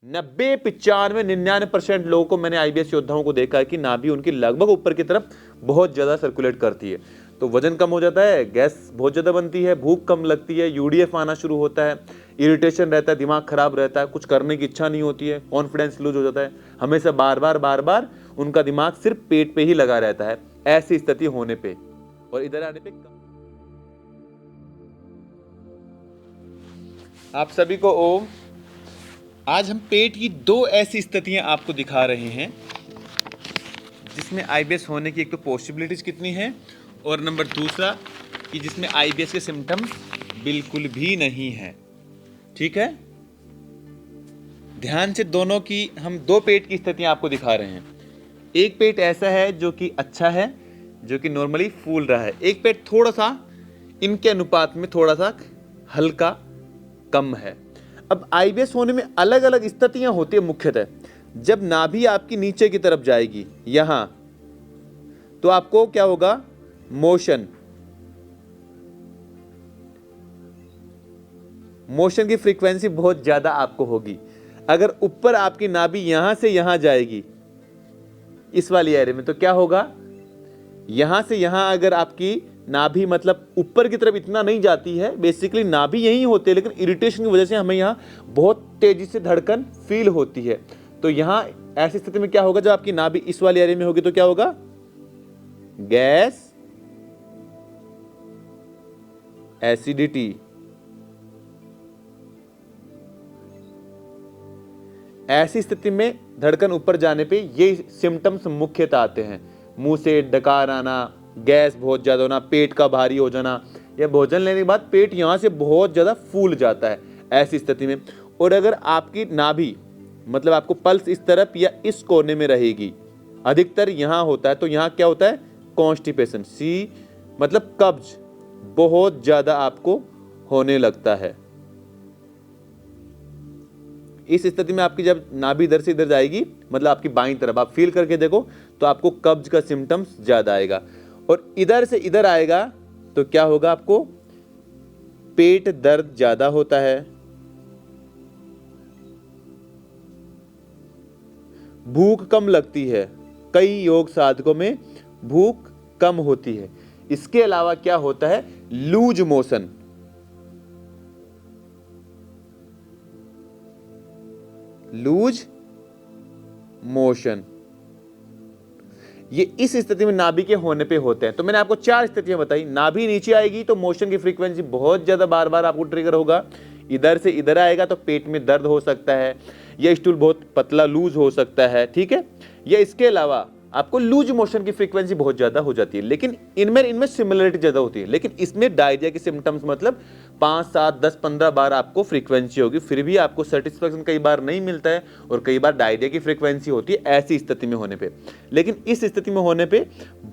90-95-99% लोगों को मैंने आईबीएस योद्धाओं को देखा है कि नाभि उनकी लगभग ऊपर की तरफ बहुत ज़्यादा सर्कुलेट करती है। तो वजन कम हो जाता है, गैस बहुत ज़्यादा बनती है, भूख कम लगती है, यूडीएफ आना शुरू होता है, इरिटेशन रहता है, दिमाग खराब रहता है, कुछ करने की इच्छा नहीं होती है, कॉन्फिडेंस लूज हो जाता है, हमेशा बार बार उनका दिमाग सिर्फ पेट पे ही लगा रहता है ऐसी स्थिति होने पे। और इधर आने पे आप सभी को ओम। आज हम पेट की दो ऐसी स्थितियां आपको दिखा रहे हैं जिसमें आईबीएस होने की एक तो पॉसिबिलिटीज कितनी है, और नंबर दूसरा कि जिसमें आईबीएस के सिम्टम्स बिल्कुल भी नहीं है। ठीक है, ध्यान से दोनों की हम दो पेट की स्थितियां आपको दिखा रहे हैं। एक पेट ऐसा है जो कि अच्छा है, जो कि नॉर्मली फूल रहा है। एक पेट थोड़ा सा इनके अनुपात में थोड़ा सा हल्का कम है। अब आईबीएस होने में अलग अलग स्थितियां होती है। मुख्यतः जब नाभि आपकी नीचे की तरफ जाएगी यहां, तो आपको क्या होगा, मोशन की फ्रीक्वेंसी बहुत ज्यादा आपको होगी। अगर ऊपर आपकी नाभि यहां से यहां जाएगी इस वाली एरिया में, तो क्या होगा, यहां से यहां अगर आपकी नाभि मतलब ऊपर की तरफ इतना नहीं जाती है, बेसिकली नाभि यही होते हैं, लेकिन इरिटेशन की वजह से हमें यहां बहुत तेजी से धड़कन फील होती है। तो यहां ऐसी स्थिति में क्या होगा, जब आपकी नाभि इस वाले एरिया में होगी तो क्या होगा, गैस, एसिडिटी, ऐसी स्थिति में धड़कन ऊपर जाने पे ये सिम्टम्स मुख्यतः आते हैं। मुंह से डकार आना, गैस बहुत ज्यादा होना, पेट का भारी हो जाना, या भोजन लेने के बाद पेट यहां से बहुत ज्यादा फूल जाता है ऐसी स्थिति में। और अगर आपकी नाभि मतलब आपको पल्स इस तरफ या इस कोने में रहेगी, अधिकतर यहां होता है, तो यहां क्या होता है, कॉन्स्टिपेशन, सी मतलब कब्ज बहुत ज्यादा आपको होने लगता है। इस स्थिति में आपकी जब नाभि इधर से इधर जाएगी, मतलब आपकी बाईं तरफ आप फील करके देखो, तो आपको कब्ज का सिम्टम्स ज्यादा आएगा। और इधर से इधर आएगा तो क्या होगा, आपको पेट दर्द ज्यादा होता है, भूख कम लगती है, कई योग साधकों में भूख कम होती है। इसके अलावा क्या होता है, लूज मोशन, ये इस स्थिति में नाभि के होने पे होते हैं। तो मैंने आपको 4 स्थितियां बताई। नाभि नीचे आएगी तो मोशन की फ्रीक्वेंसी बहुत ज्यादा बार बार आपको ट्रिगर होगा। इधर से इधर आएगा तो पेट में दर्द हो सकता है, या स्टूल बहुत पतला लूज हो सकता है। ठीक है, या इसके अलावा आपको लूज मोशन की फ्रीक्वेंसी बहुत ज्यादा हो जाती है, लेकिन इनमें सिमिलरिटी ज्यादा होती है। लेकिन इसमें डायरिया के सिम्टम्स मतलब 5, 7, 10, 15 बार आपको फ्रीक्वेंसी होगी, फिर भी आपको सेटिस्फेक्शन कई बार नहीं मिलता है, और कई बार डायरिया की फ्रीक्वेंसी होती है ऐसी स्थिति में होने पे। लेकिन इस स्थिति में होने पे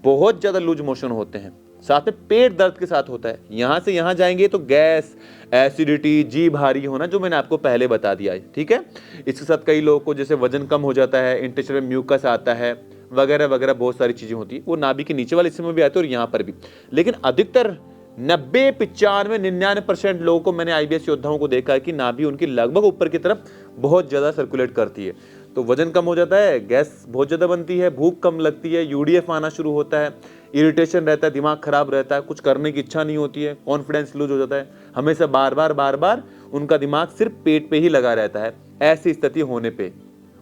बहुत ज्यादा लूज मोशन होते हैं, साथ में पेट दर्द के साथ होता है। यहां से यहां जाएंगे तो गैस, एसिडिटी, जी भारी होना, जो मैंने आपको पहले बता दिया है। ठीक है, इसके साथ कई लोगों को जैसे वजन कम हो जाता है, इंटेस्टाइन में म्यूकस आता है, वगैरह वगैरह बहुत सारी चीजें होती है। वो नाभि के नीचे वाले हिस्से में भी आते हैं और यहाँ पर भी। लेकिन अधिकतर 90-95-99% लोगों को मैंने आईबीएस योद्धाओं को देखा है कि नाभि उनकी लगभग ऊपर की तरफ बहुत ज्यादा सर्कुलेट करती है। तो वजन कम हो जाता है, गैस बहुत ज्यादा बनती है, भूख कम लगती है, यूडीएफ आना शुरू होता है, इरिटेशन रहता है, दिमाग खराब रहता है, कुछ करने की इच्छा नहीं होती है, कॉन्फिडेंस लूज हो जाता है, हमेशा बार बार उनका दिमाग सिर्फ पेट पे ही लगा रहता है ऐसी स्थिति होने पे।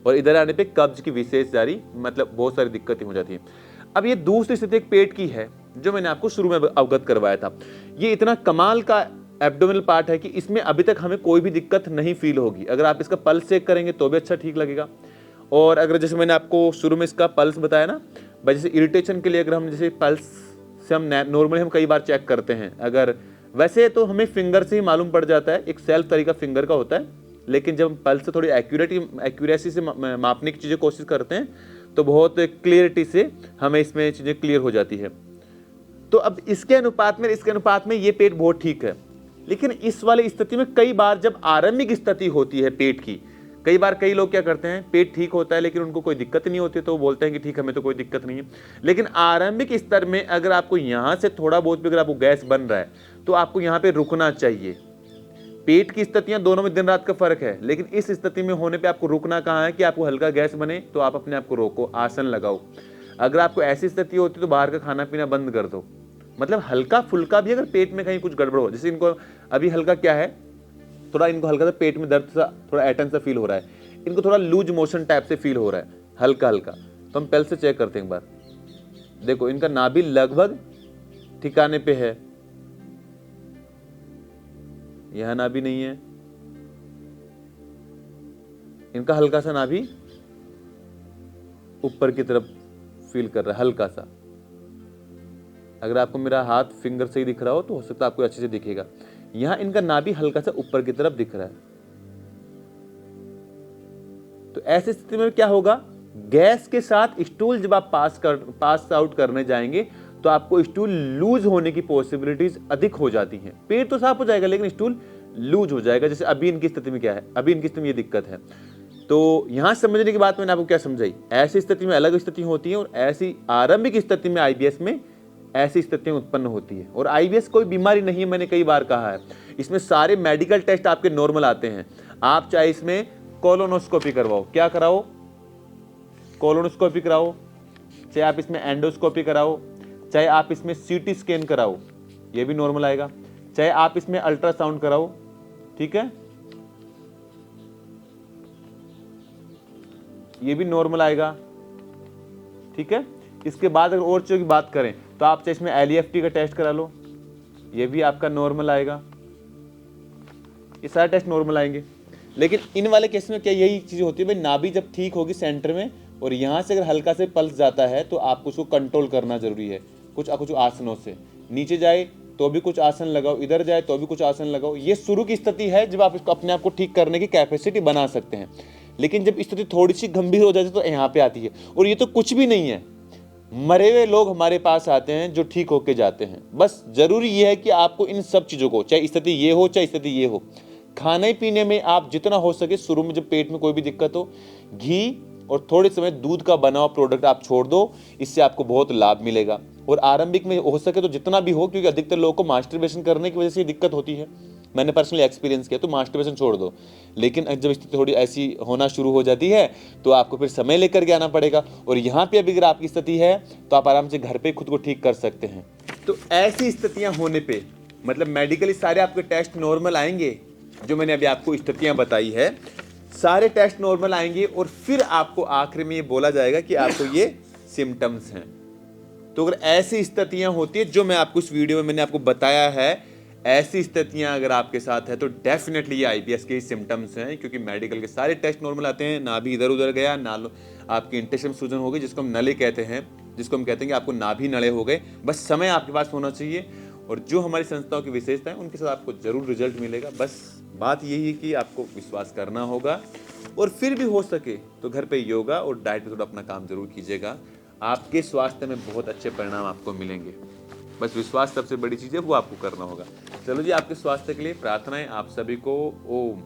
और इधर आने पे कब्ज की विशेष जारी मतलब बहुत सारी दिक्कतें हो जाती हैं। अब ये दूसरी स्थिति एक पेट की है, जो मैंने आपको शुरू में अवगत करवाया था। ये इतना कमाल का एब्डोमिनल पार्ट है कि इसमें अभी तक हमें कोई भी दिक्कत नहीं फील होगी। अगर आप इसका पल्स चेक करेंगे तो भी अच्छा ठीक लगेगा। और अगर जैसे मैंने आपको शुरू में इसका पल्स बताया ना, भाई जैसे इरिटेशन के लिए अगर हम जैसे पल्स से हम नॉर्मली हम कई बार चेक करते हैं, अगर वैसे तो हमें फिंगर से ही मालूम पड़ जाता है, एक सेल्फ तरीका फिंगर का होता है, लेकिन जब हम पल्स से थोड़ी एक्यूरेसी से मापने की चीज़ें कोशिश करते हैं तो बहुत क्लियरिटी से हमें इसमें चीज़ें क्लियर हो जाती है। तो अब इसके अनुपात में ये पेट बहुत ठीक है। लेकिन इस वाली स्थिति में कई बार जब आरंभिक स्थिति होती है पेट की, कई बार कई लोग क्या करते हैं, पेट ठीक होता है लेकिन उनको कोई दिक्कत नहीं होती, तो वो बोलते हैं कि ठीक हमें तो कोई दिक्कत नहीं है। लेकिन आरंभिक स्तर में अगर आपको यहाँ से थोड़ा बहुत भी अगर आपको गैस बन रहा है तो आपको यहाँ पे रुकना चाहिए। पेट की स्थितियां दोनों में दिन रात का फर्क है, लेकिन इस स्थिति में होने पे आपको रुकना कहाँ है कि आपको हल्का गैस बने तो आप अपने आप को रोको, आसन लगाओ। अगर आपको ऐसी स्थिति होती है तो बाहर का खाना पीना बंद कर दो। मतलब हल्का फुल्का भी अगर पेट में कहीं कुछ गड़बड़ हो, जैसे इनको अभी हल्का क्या है, थोड़ा इनको हल्का सा पेट में दर्द सा, थोड़ा ऐंठन सा फील हो रहा है, इनको थोड़ा लूज मोशन टाइप से फील हो रहा है हल्का हल्का, तो हम पहले से चेक करते हैं एक बार। देखो इनका नाभि लगभग ठिकाने पे है, यह नाभि नहीं है, इनका हल्का सा नाभि ऊपर की तरफ फील कर रहा है हल्का सा। अगर आपको मेरा हाथ फिंगर से ही दिख रहा हो तो हो सकता है आपको अच्छे से दिखेगा। यहां इनका नाभि हल्का सा ऊपर की तरफ दिख रहा है। तो ऐसी स्थिति में क्या होगा, गैस के साथ स्टूल जब आप पास आउट करने जाएंगे तो आपको स्टूल लूज होने की पॉसिबिलिटीज अधिक हो जाती हैं। पेट तो साफ हो जाएगा लेकिन स्टूल लूज हो जाएगा। जैसे अभी इनकी स्थिति में क्या है, अभी इनकी स्थिति में ये दिक्कत है। तो यहां समझने की बात मैंने आपको क्या समझाई, ऐसी स्थिति में अलग स्थिति होती है और ऐसी आरंभिक स्थिति में आईबीएस में ऐसी स्थितियां उत्पन्न होती है। और आईबीएस कोई बीमारी नहीं है, मैंने कई बार कहा है। इसमें सारे मेडिकल टेस्ट आपके नॉर्मल आते हैं। आप चाहे इसमें कोलोनोस्कोपी करवाओ, क्या कराओ, कोलोनोस्कोपी कराओ, चाहे आप इसमें एंडोस्कोपी कराओ, चाहे आप इसमें सीटी स्कैन कराओ, ये भी नॉर्मल आएगा, चाहे आप इसमें अल्ट्रासाउंड कराओ, ठीक है, ये भी नॉर्मल आएगा, ठीक है। इसके बाद अगर और चीजों की बात करें तो आप चाहे इसमें एलईएफटी का टेस्ट करा लो, ये भी आपका नॉर्मल आएगा। ये सारे टेस्ट नॉर्मल आएंगे। लेकिन इन वाले केस में क्या यही चीज होती है भाई, नाभि जब ठीक होगी सेंटर में और यहां से अगर हल्का से पल्स जाता है तो आपको उसको कंट्रोल करना जरूरी है। कुछ आसनों से नीचे जाए तो भी कुछ आसन लगाओ, इधर जाए तो भी कुछ आसन लगाओ। ये शुरू की स्थिति है जब आप इसको अपने आप को ठीक करने की कैपेसिटी बना सकते हैं। लेकिन जब स्थिति थोड़ी सी गंभीर हो जाती है तो यहाँ पे आती है। और ये तो कुछ भी नहीं है, मरे हुए लोग हमारे पास आते हैं जो ठीक होके जाते हैं। बस जरूरी ये है कि आपको इन सब चीजों को, चाहे स्थिति ये हो चाहे स्थिति ये हो, खाने पीने में आप जितना हो सके शुरू में जब पेट में कोई भी दिक्कत हो, घी और थोड़े समय दूध का बना हुआ प्रोडक्ट आप छोड़ दो, इससे आपको बहुत लाभ मिलेगा। और आरंभिक में हो सके तो जितना भी हो, क्योंकि अधिकतर लोगों को मास्टरबेशन करने की वजह से दिक्कत होती है, मैंने पर्सनली एक्सपीरियंस किया, तो मास्टरबेशन छोड़ दो। लेकिन जब स्थिति थोड़ी ऐसी होना शुरू हो जाती है तो आपको फिर समय लेकर के आना पड़ेगा। और यहाँ पे अभी अगर आपकी स्थिति है तो आप आराम से घर पे खुद को ठीक कर सकते हैं। तो ऐसी स्थितियां होने पे मतलब मेडिकली सारे आपके टेस्ट नॉर्मल आएंगे, जो मैंने अभी आपको स्थितियां बताई है, सारे टेस्ट नॉर्मल आएंगे और फिर आपको आखिर में ये बोला जाएगा कि आपको ये सिम्टम्स हैं। तो अगर ऐसी स्थितियां होती है जो मैं आपको इस वीडियो में मैंने आपको बताया है, ऐसी स्थितियां अगर आपके साथ है तो डेफिनेटली ये आईबीएस के सिम्टम्स हैं। क्योंकि मेडिकल के सारे टेस्ट नॉर्मल आते हैं, नाभि इधर उधर गया, नालो आपकी इंटेस्टाइन सूजन हो गई, जिसको हम नले कहते हैं, जिसको हम कहते हैं कि आपको नाभि नले हो गए। बस समय आपके पास होना चाहिए और जो हमारी संस्थाओं की विशेषता है उनके साथ आपको जरूर रिजल्ट मिलेगा। बस बात यही है कि आपको विश्वास करना होगा और फिर भी हो सके तो घर पे योगा और डाइट पे थोड़ा अपना काम जरूर कीजिएगा। आपके स्वास्थ्य में बहुत अच्छे परिणाम आपको मिलेंगे। बस विश्वास सबसे बड़ी चीज़ है, वो आपको करना होगा। चलो जी, आपके स्वास्थ्य के लिए प्रार्थनाएं आप सभी को। ओम।